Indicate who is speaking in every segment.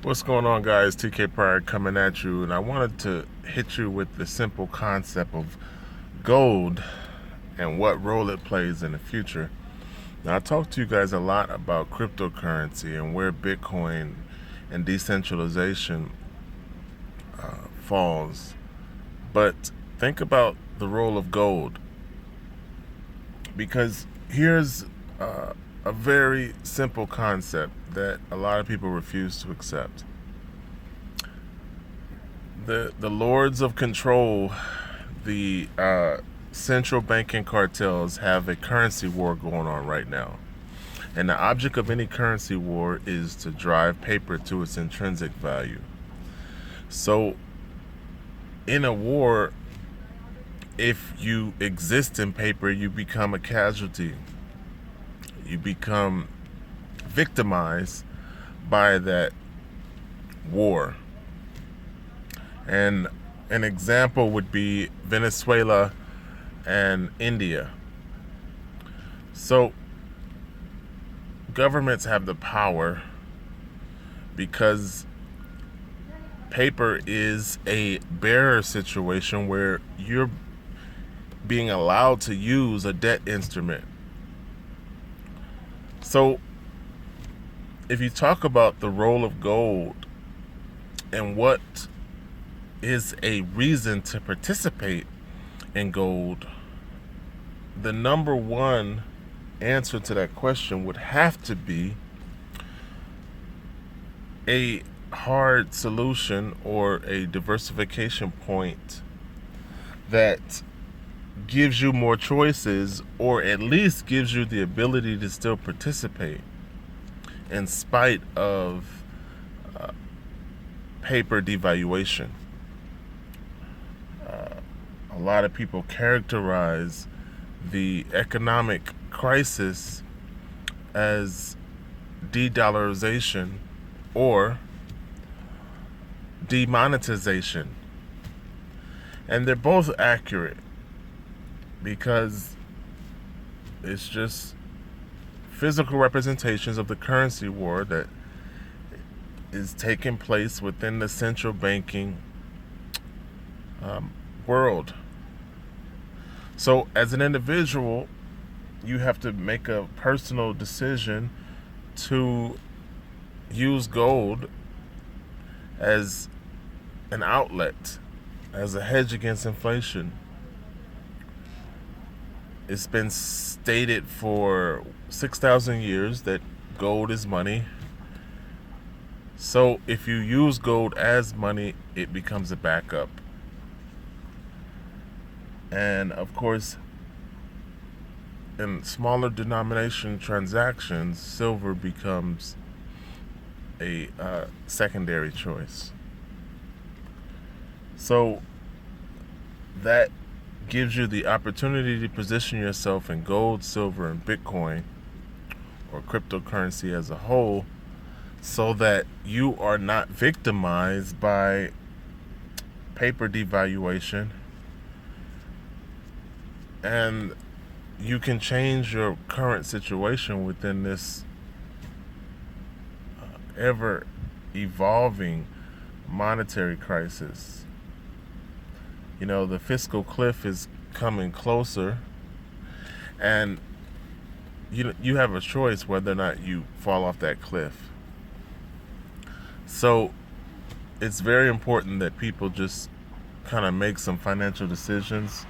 Speaker 1: What's going on, guys? TK Pryor coming at you, and I wanted to hit you with the simple concept of gold and what role it plays in the future. Now, I talked to you guys a lot about cryptocurrency and where Bitcoin and decentralization falls, but think about the role of gold, because here's a very simple concept that a lot of people refuse to accept. The lords of control, the central banking cartels, have a currency war going on right now. And the object of any currency war is to drive paper to its intrinsic value. So, in a war, if you exist in paper, you become a casualty. You become victimized by that war. And an example would be Venezuela and India. So, governments have the power because paper is a bearer situation where you're being allowed to use a debt instrument. So, if you talk about the role of gold and what is a reason to participate in gold, the number one answer to that question would have to be a hard solution or a diversification point that gives you more choices, or at least gives you the ability to still participate in spite of paper devaluation. A lot of people characterize the economic crisis as de-dollarization or demonetization. And they're both accurate because it's just physical representations of the currency war that is taking place within the central banking world. So, as an individual, you have to make a personal decision to use gold as an outlet, as a hedge against inflation. It's been stated for 6,000 years that gold is money. So, if you use gold as money, it becomes a backup. And of course, in smaller denomination transactions, silver becomes a secondary choice. So that gives you the opportunity to position yourself in gold, silver, and Bitcoin, or cryptocurrency as a whole, so that you are not victimized by paper devaluation, and you can change your current situation within this ever evolving monetary crisis. You know, the fiscal cliff is coming closer, and you have a choice whether or not you fall off that cliff. So it's very important that people just kind of make some financial decisions,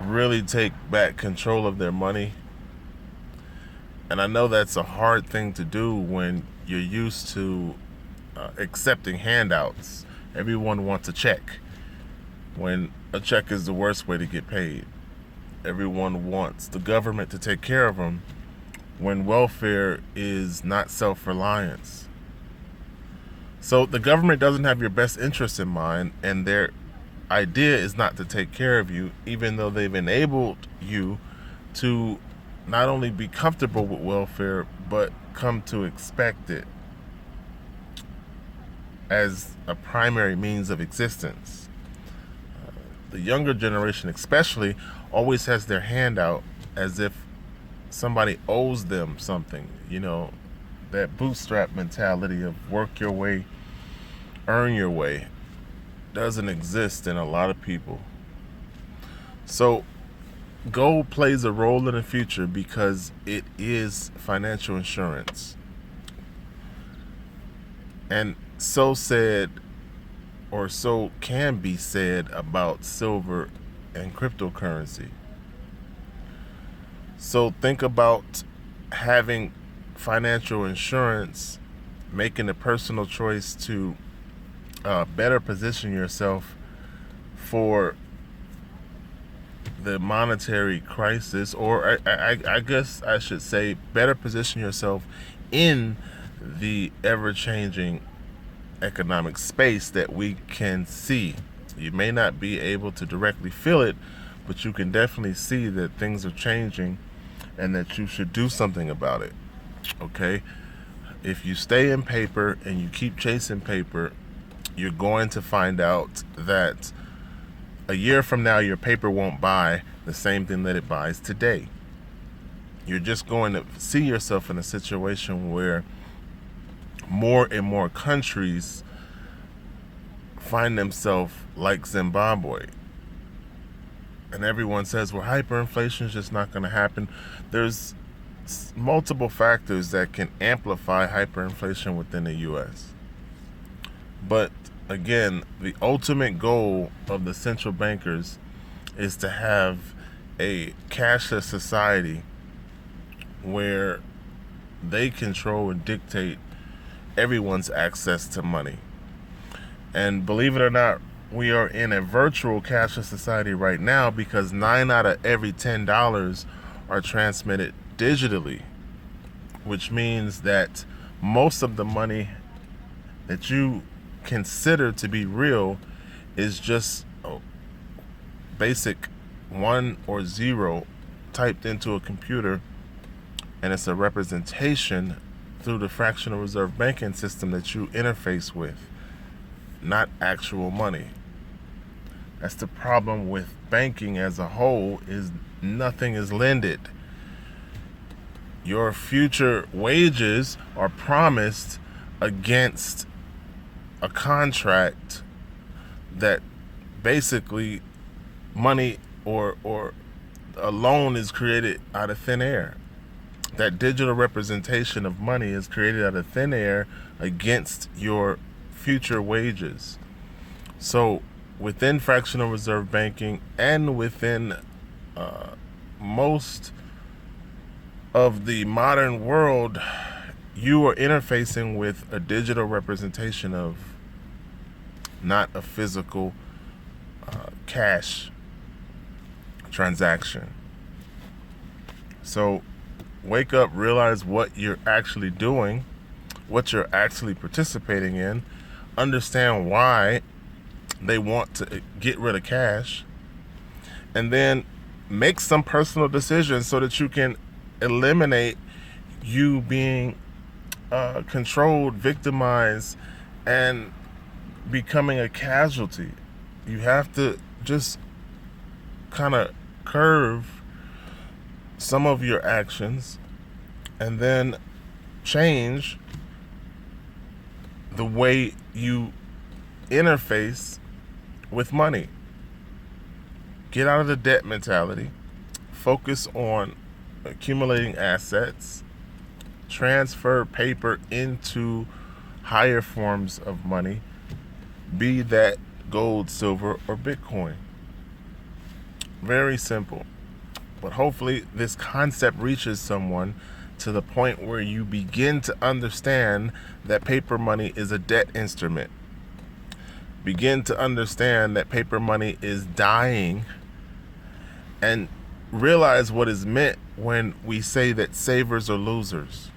Speaker 1: really take back control of their money. And I know that's a hard thing to do when you're used to accepting handouts. Everyone wants a check, when a check is the worst way to get paid. Everyone wants the government to take care of them, when welfare is not self-reliance. So the government doesn't have your best interest in mind, and their idea is not to take care of you, even though they've enabled you to not only be comfortable with welfare, but come to expect it as a primary means of existence. The younger generation especially always has their hand out as if somebody owes them something, that bootstrap mentality of work your way, earn your way, doesn't exist in a lot of people. So gold plays a role in the future because it is financial insurance. And so said, or so can be said about silver and cryptocurrency. So think about having financial insurance, making a personal choice to better position yourself for the monetary crisis, or I guess I should say better position yourself in the ever-changing economic space that we can see. You may not be able to directly feel it, but you can definitely see that things are changing and that you should do something about it. Okay? If you stay in paper and you keep chasing paper, you're going to find out that a year from now your paper won't buy the same thing that it buys today. You're just going to see yourself in a situation where more and more countries find themselves like Zimbabwe. And everyone says, well, hyperinflation is just not going to happen. There's multiple factors that can amplify hyperinflation within the U.S. But again, the ultimate goal of the central bankers is to have a cashless society where they control and dictate everyone's access to money. And believe it or not, we are in a virtual cashless society right now because 9 out of every $10 are transmitted digitally, which means that most of the money that you consider to be real is just a basic 1 or 0 typed into a computer, and it's a representation through the fractional reserve banking system that you interface with, not actual money. That's the problem with banking as a whole, is nothing is lended. Your future wages are promised against a contract that basically money or a loan is created out of thin air. That digital representation of money is created out of thin air against your future wages. So within fractional reserve banking and within most of the modern world, you are interfacing with a digital representation of not a physical cash transaction. So wake up, realize what you're actually doing, what you're actually participating in, understand why they want to get rid of cash, and then make some personal decisions so that you can eliminate you being controlled, victimized, and becoming a casualty. You have to just kind of curve some of your actions and then change the way you interface with money. Get out of the debt mentality. Focus on accumulating assets. Transfer paper into higher forms of money, be that gold, silver, or Bitcoin. Very simple. But hopefully this concept reaches someone to the point where you begin to understand that paper money is a debt instrument. Begin to understand that paper money is dying, and realize what is meant when we say that savers are losers.